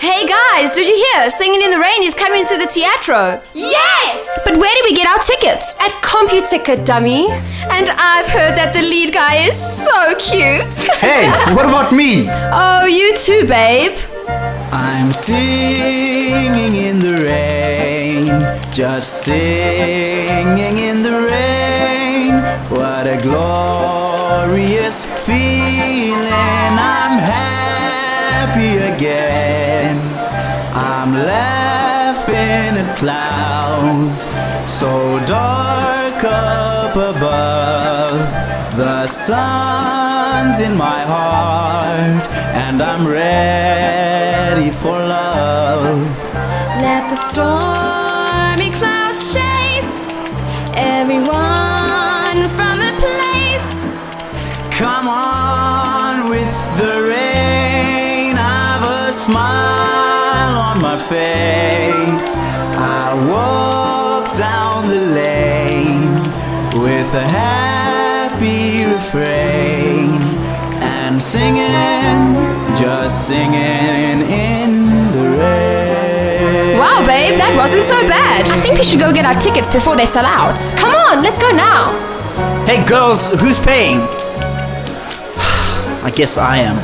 Hey guys, did you hear? Singing in the Rain is coming to the Teatro. Yes! But where do we get our tickets? At CompuTicket, dummy. And I've heard that the lead guy is so cute. Hey, what about me? Oh, you too, babe. I'm singing in the rain, just singing in the rain. What a glorious feeling, I'm happy again. I'm laughing at clouds so dark up above. The sun's in my heart and I'm ready for love. Let the stormy clouds chase everyone from the place. Come on with the rain, I've a smile on my face. I'll walk down the lane with a happy refrain and singing, just singing in the rain. Wow, babe, that wasn't so bad. I think we should go get our tickets before they sell out. Come on, let's go now. Hey girls, who's paying? I guess I am.